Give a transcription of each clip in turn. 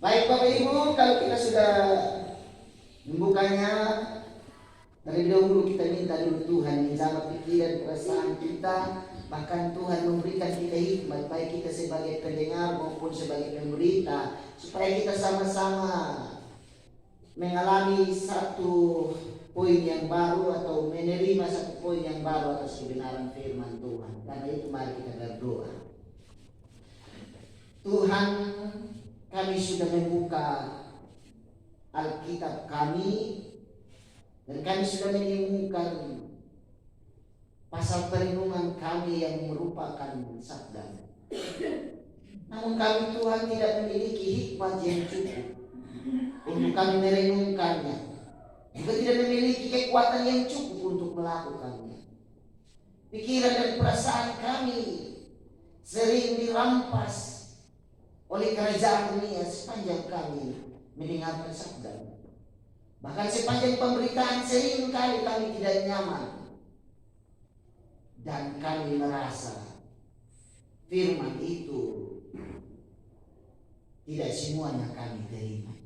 Baik Bapak Ibu, kalau kita sudah membukanya, dari dahulu kita minta dulu Tuhan menjawab pikiran perasaan kita. Bahkan Tuhan memberikan kita hikmat, baik kita sebagai pendengar maupun sebagai pemberita, supaya kita sama-sama mengalami satu poin yang baru atau menerima satu poin yang baru atas kebenaran firman Tuhan. Karena itu mari kita berdoa. Tuhan, kami sudah membuka Alkitab kami dan kami sudah menemukan pasal perenungan kami yang merupakan sabda. Namun kami Tuhan tidak memiliki hikmat yang cukup untuk kami merenungkannya, juga tidak memiliki kekuatan yang cukup untuk melakukannya. Pikiran dan perasaan kami sering dirampas oleh kerajaan dunia sepanjang kami mendengarkan sabda. Bahkan sepanjang pemberitaan sering kali kami tidak nyaman dan kami merasa firman itu tidak semuanya kami terima.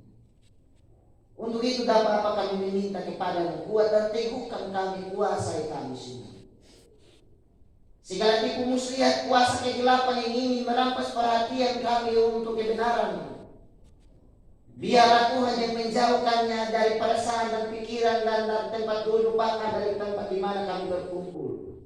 Untuk itu dapat kami meminta kepada-Mu, kuat dan teguhkan kami, kuasai kami semua. Segala tipu muslihat, kuasa kegelapan yang ingin merampas perhatian kami untuk kebenaran, biarlah Tuhan yang menjauhkannya dari perasaan dan pikiran dan dari tempat duduk bahkan dari tempat di mana kami berkumpul.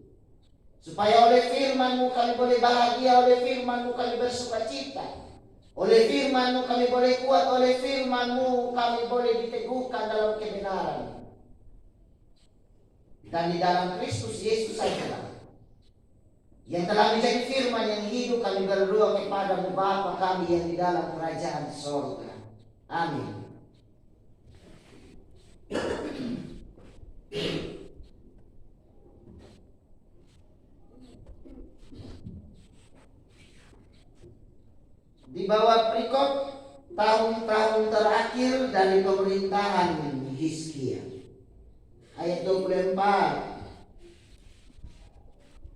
Supaya oleh firman-Mu kami boleh bahagia, oleh firman-Mu kami bersuka cita, oleh firman-Mu kami boleh kuat, oleh firman-Mu kami boleh diteguhkan dalam kebenaran. Dan di dalam Kristus Yesus saja yang telah menjadi firman yang hidup, kami berdoa kepada-Mu Bapa kami yang di dalam kerajaan sorga. Amin. Di bawah perikop tahun-tahun terakhir dari pemerintahan Hizkia, ayat 24.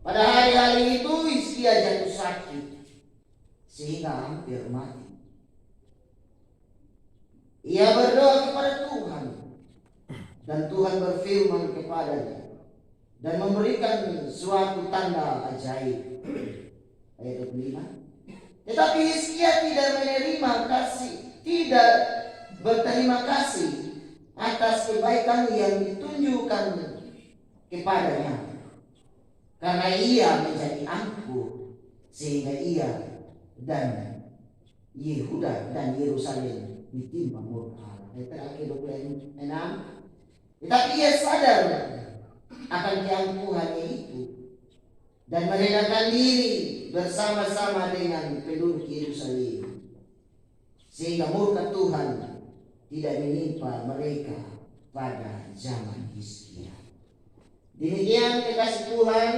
Pada hari-hari itu Hizkia jatuh sakit sehingga hampir mati. Ia berdoa kepada Tuhan dan Tuhan berfirman kepadanya dan memberikan suatu tanda ajaib. Ayat 25. Tetapi Hizkia tidak menerima kasih, tidak berterima kasih atas kebaikan yang ditunjukkan kepadanya, karena ia menjadi angkuh sehingga ia dan Yehuda dan Yerusalem ditimpa murka. Ayat terakhir 26. Tetapi ia sadar akan keangkuhannya itu dan merendahkan diri bersama-sama dengan penduduk Yerusalem, sehingga murka Tuhan tidak menimpa mereka pada zaman Hizkia. Demikian kekasih Tuhan,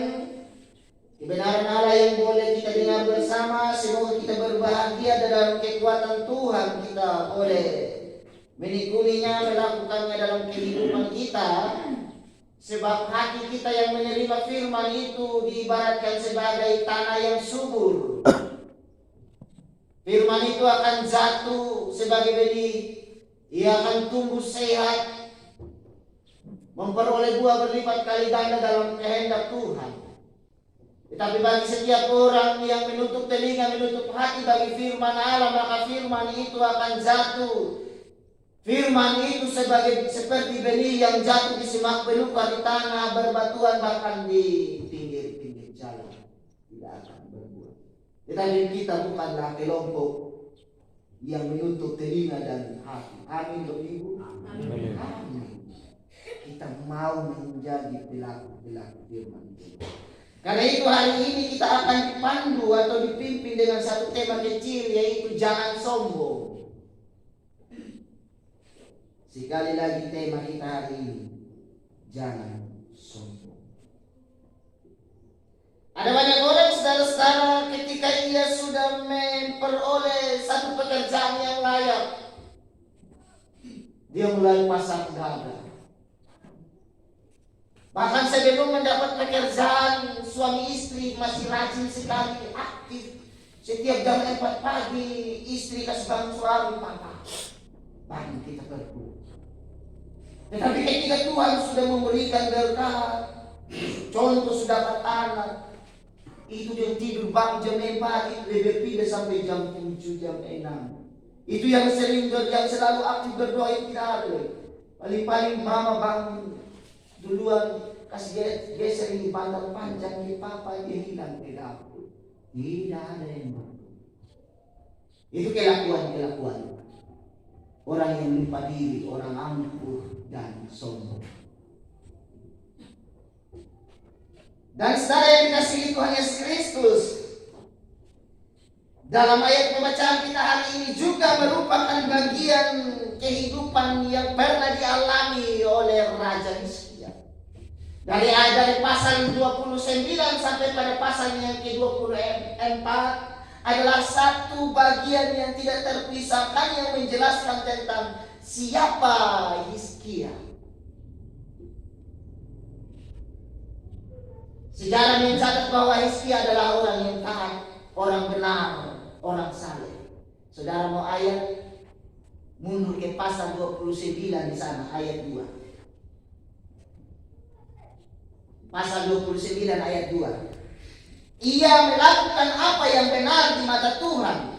kebenaran Allah yang boleh kita dengar bersama. Semoga kita berbahagia dalam kekuatan Tuhan, kita boleh menikuninya, melakukannya dalam kehidupan kita. Sebab hati kita yang menerima firman itu diibaratkan sebagai tanah yang subur. Firman itu akan jatuh sebagai benih, ia akan tumbuh sehat, memperoleh buah berlipat kali ganda dalam kehendak Tuhan. Tetapi bagi setiap orang yang menutup telinga, menutup hati bagi firman Allah, maka firman itu akan jatuh. Firman itu seperti benih yang jatuh di semak belukar, di tanah berbatuan, bahkan di pinggir-pinggir jalan, tidak akan berbuah. Tetapi kita bukanlah kelompok yang menutup telinga dan hati. Amin, Bapak Ibu. Amin. Amin. Kita mau menjadi pelaku-pelaku firman itu. Karena itu hari ini kita akan dipandu atau dipimpin dengan satu tema kecil, yaitu jangan sombong. Sekali lagi tema kita hari ini, jangan sombong. Ada banyak orang saudara-saudara ketika ia sudah memperoleh satu pekerjaan yang layak, dia mulai pasang dada. Bahkan sebelum mendapat pekerjaan, suami istri masih rajin sekali, aktif, Setiap jam 4 pagi, istri kasih bangun suami, papa, bangun kita berdoa. Tetapi ketika Tuhan sudah memberikan berkat, contoh sudah dapat anak, itu yang tidur bangun jam 4, itu lebih pindah sampai jam 7, jam 6. Itu yang yang selalu aktif berdoa itu tidak ada. Paling-paling mama bangun duluan, kasih geser ini pandang panjang di papa, dia hilang ke dapur. Tidak ada yang bantu. Itu kelakuan orang yang lupa diri, orang angkuh dan sombong. Dan saudara yang dikasihi Tuhan Yesus Kristus, dalam ayat pembacaan kita hari ini juga merupakan bagian kehidupan yang pernah dialami oleh Raja Hizkia. Dari pasal 29 sampai pada pasal yang ke-24 adalah satu bagian yang tidak terpisahkan yang menjelaskan tentang siapa Hizkia. Sejarah mencatat bahwa Hizkia adalah orang yang taat, orang benar, orang saleh. Saudara mau ayat, mundur ke pasal 29 di sana, ayat 2. Pasal 29 ayat 2. Ia melakukan apa yang benar di mata Tuhan,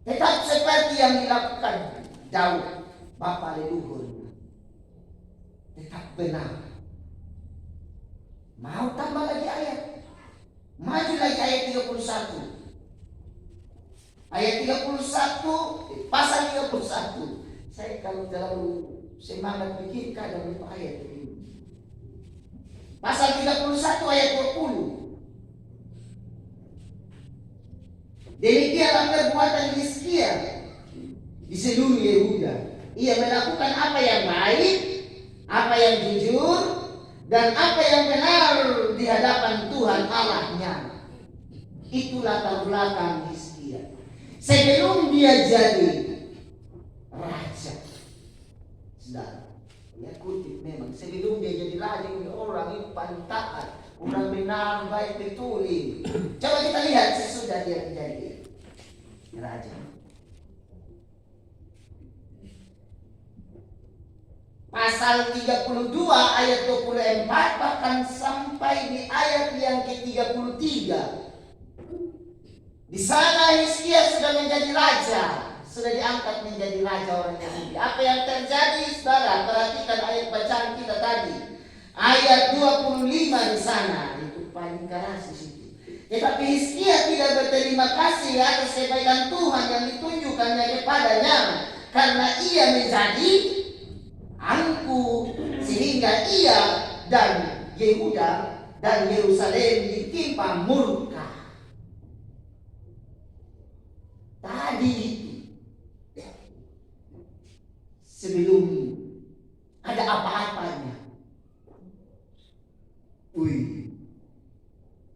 tetap seperti yang dilakukan Daud, bapa leluhur. Tetap benar. Mau tambah lagi ayat? Maju lagi ayat 31. Ayat 31, pasal 31. Saya kalau terlalu semangat bikin kadang lupa ayat ini. Pasal 31 ayat 20. Demikianlah perbuatan Hizkia di seluruh Yehuda. Ia melakukan apa yang baik, apa yang jujur, dan apa yang benar di hadapan Tuhan Allahnya. Itulah latar belakang Hizkia sebelum dia jadi raja. Saudara, ya kutip memang sebelum dia jadi raja, orang itu paling taat, orang benar, baik, betul. Coba kita lihat sesudah dia menjadi raja. Pasal 32 ayat 24 bahkan sampai di ayat yang ke-33. Di sana Hizkia sudah menjadi raja, sudah diangkat menjadi raja orang Yahudi. Apa yang terjadi, saudara? Perhatikan ayat bacaan kita tadi. Ayat 25 di sana, itu paling keras di situ. Tetapi Hizkia tidak berterima kasih atas kebaikan Tuhan yang ditunjukkannya kepadanya, karena ia menjadi angkuh, sehingga ia dan Yehuda dan Yerusalem ditimpa murka. Tadi itu sebelum ada apa-apanya,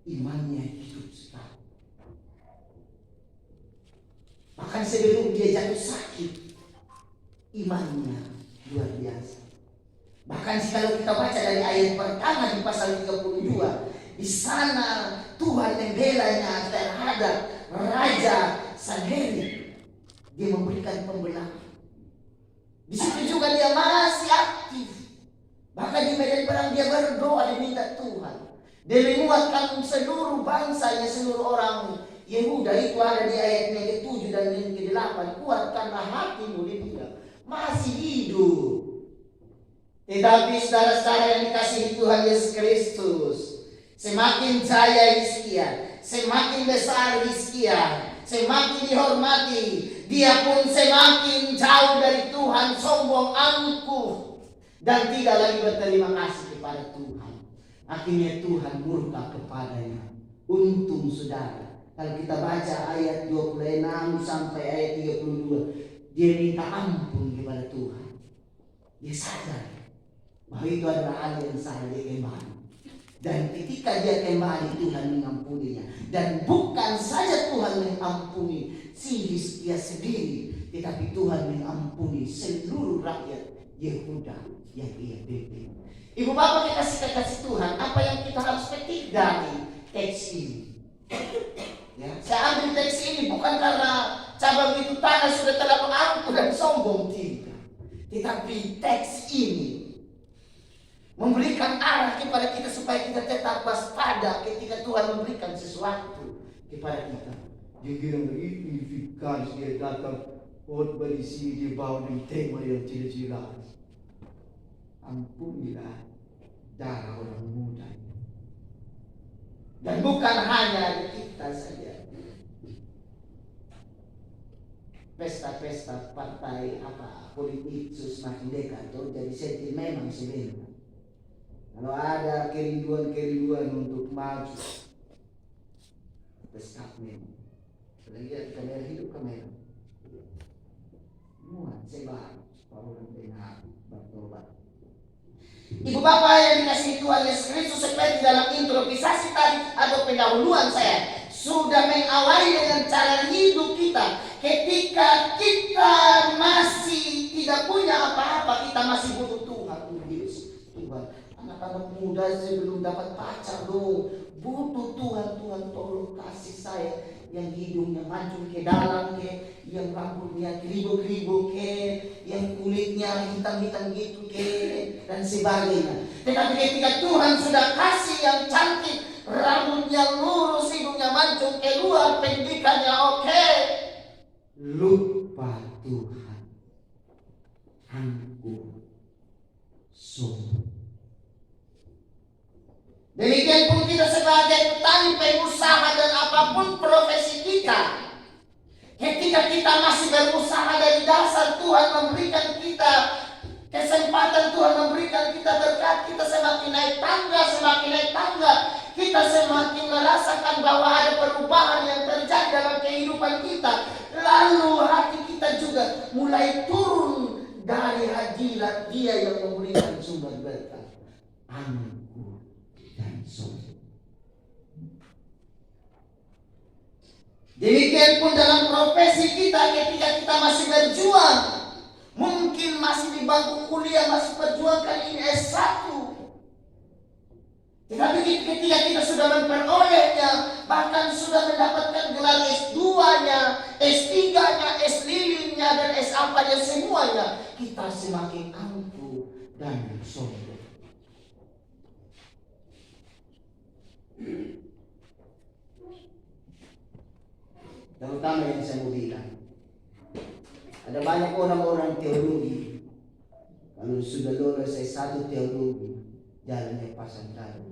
imannya hidup sekali. Bahkan sebelum dia jatuh sakit, imannya luar biasa. Bahkan kalau kita baca dari ayat pertama di pasal 32, di sana Tuhan membelanya terhadap Raja Sanherib. Dia memberikan pembelaan. Di situ juga dia masih aktif. Bahkan di medan perang dia berdoa, dia minta Tuhan. Dia menguatkan seluruh bangsanya, seluruh orang Yehuda. Itu ada di ayat yang ke-7 dan yang ke-8. Kuatkanlah hatimu, dia bilang. Masih hidup. Tetapi saudara-saudara yang dikasihi Tuhan Yesus Kristus, semakin jaya Hizkia, semakin besar Hizkia, semakin dihormati, dia pun semakin jauh dari Tuhan, sombong, angkuh, dan tidak lagi berterima kasih kepada Tuhan. Akhirnya Tuhan murka kepadanya. Untung saudara, kalau kita baca ayat 26 sampai ayat 32, dia minta ampun kepada Tuhan. Dia sadar bahwa itu adalah hal yang salah, dia kembali. Dan ketika dia kembali, Tuhan mengampuninya. Dan bukan saja Tuhan mengampuni si Hizkia sendiri, tetapi Tuhan mengampuni seluruh rakyat Yehuda yang ia pimpin. Ibu bapak kekasih Tuhan, apa yang kita harus petik dari teks ini? Ya, saya ambil teks ini bukan karena cabang itu tanah sudah terlalu angkuh dan sombong, tidak. Tetapi teks ini memberikan arah kepada kita supaya kita tetap waspada ketika Tuhan memberikan sesuatu kepada kita. Dia bilang ini efikasi, dia datang khotbah di sini, dia bawa dengan tema yang tidak jelas. Ampunilah darah orang muda. Dan bukan hanya kita saja. Pesta-pesta partai politik semakin dekat tuh, jadi senti memang sebenarnya. Kalau ada kerinduan untuk maju, pesta memang. Lihat kamera hidup kamera. Muat sebar, orang dengar bertobat. Ibu bapak yang dikasihi Tuhan Yesus Kristus, seperti dalam improvisasi tadi atau pendahuluan saya sudah mengawali dengan cara hidup kita. Ketika kita masih tidak punya apa-apa, kita masih butuh Tuhan. Tuhan, anak-anak muda saya belum dapat pacar loh. Butuh Tuhan, Tuhan tolong kasih saya yang hidungnya mancung ke dalam ke, yang rambutnya keribu-keribu ke, yang kulitnya hitam-hitam gitu ke, dan sebagainya. Tetapi ketika Tuhan sudah kasih yang cantik, rambutnya lurus, hidungnya mancung keluar, pendidikannya oke, lupa Tuhan, angkuh, sombong. Demikian pun kita sebagai petani, pengusaha, dan apapun profesi kita, ketika kita masih berusaha dari dasar, Tuhan memberikan kita kesempatan, Tuhan memberikan kita berkat, kita semakin naik tangga, kita semakin merasakan bahwa ada perubahan yang terjadi dalam kehidupan kita. Lalu hati kita juga mulai turun dari hadirat Dia yang memberikan sumber berkat. Amin. Demikian pun dalam profesi kita, ketika kita masih berjuang, mungkin masih di bangku kuliah, masih perjuangkan ini S1. Tetapi ketika kita sudah memperolehnya, bahkan sudah mendapatkan gelar S2-nya, S3-nya, S-lilinnya, dan S-apanya semuanya, kita semakin angkuh dan sombong. Terutama yang saya mau bilang, ada banyak orang-orang teologi, kalau sudah lulus S1 teologi, jalannya pasang taruh.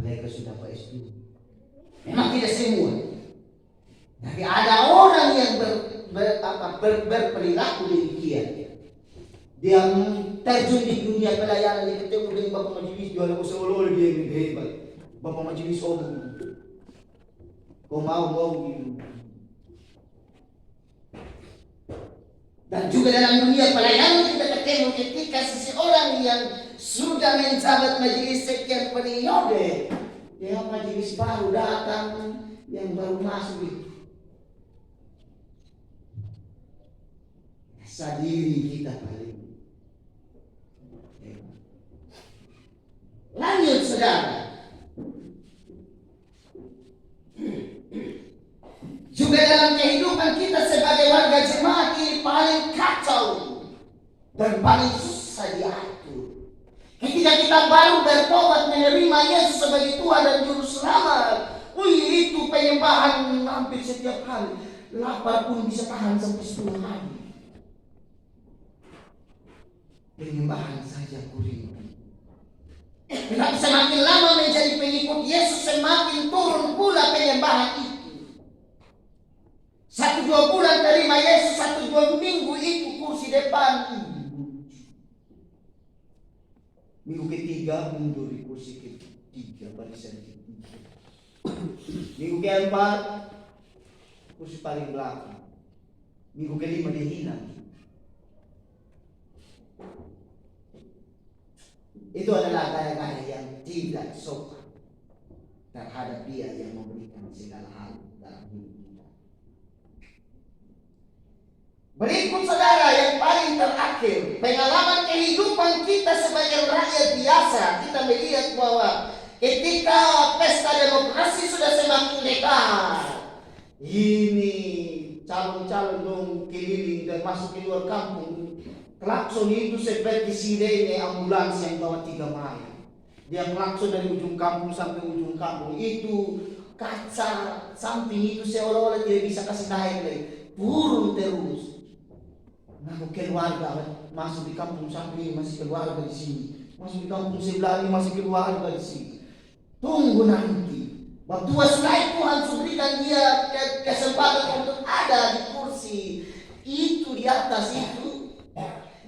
Mereka sudah S2. Memang tidak semua, tapi ada orang yang berperilaku demikian. Dia terjun di dunia pelayanan, dia ketemu dengan Bapak Majelis, jual seolah-olah dia yang hebat. Bapak Majelis omong, kau mau gitu. Dan juga dalam dunia pelayanan kita ketemu ketika seseorang yang sudah menjabat majelis sekian periode, dia majelis baru datang, yang baru masuk itu. Sadiri kita paling. Lanjut saudara. Juga dalam kehidupan kita sebagai warga jemaat ini paling kacau dan paling susah diatur. Ketika kita baru bertobat menerima Yesus sebagai Tuhan dan Juru Selamat, itu penyembahan hampir setiap hari. Lapar pun bisa tahan sampai 10 hari. Penyembahan saja kuring. Tetapi semakin lama menjadi pengikut Yesus, semakin turun pula penyembahan itu. 1-2 bulan terima Yesus, 1-2 minggu itu kursi depan. Minggu ketiga mundur di kursi ketiga, barisan ketiga. Minggu keempat kursi paling belakang. Minggu kelima dihina. Itu adalah gaya-gaya yang tidak sopan terhadap Dia yang memberikan segala hal dalam hidup kita. Berikut saudara yang paling terakhir, pengalaman kehidupan kita sebagai rakyat biasa. Kita melihat bahwa Ketika pesta demokrasi sudah semakin dekat, ini calon-calon dong keliling dan masuk ke luar kampung. Klakson itu seperti sirene ambulans yang bawa 3 mayat. Dia klakson dari ujung kampung sampai ujung kampung. Itu kaca samping itu seolah-olah tidak bisa kasih naik lagi. Burung terus. Nah, keluarga masuk di kampung samping ini masih keluarga di sini. Masuk di kampung sebelah ini masih keluarga di sini. Tunggu nanti. Waktu selesai Tuhan berikan dia kesempatan untuk ada di kursi itu di atas itu.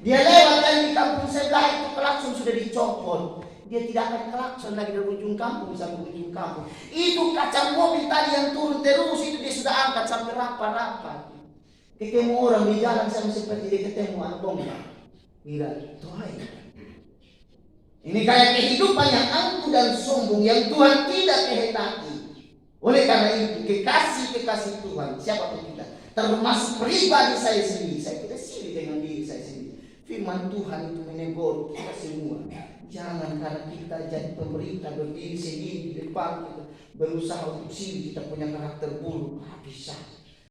Dia lewat dan di kampung sebelah itu klakson sudah dicopot. Dia tidak akan klakson lagi dari ujung kampung sampai ujung kampung. Itu kaca mobil tadi yang turun terus itu dia sudah angkat sampai rapat-rapat. Ketemu orang di jalan sama seperti dia ketemu anak domba. Mira, Tuhan. Ini kayak kehidupan yang angkuh dan sombong yang Tuhan tidak kehendaki. Oleh karena itu kekasih Tuhan siapapun kita, termasuk pribadi saya sendiri, saya tidak silih dengan diri saya sendiri. Firman Tuhan itu menegur kita semua. Jangan karena kita jadi pemerintah berdiri sendiri di depan kita berusaha untuk silih kita punya karakter buruk. Bisa.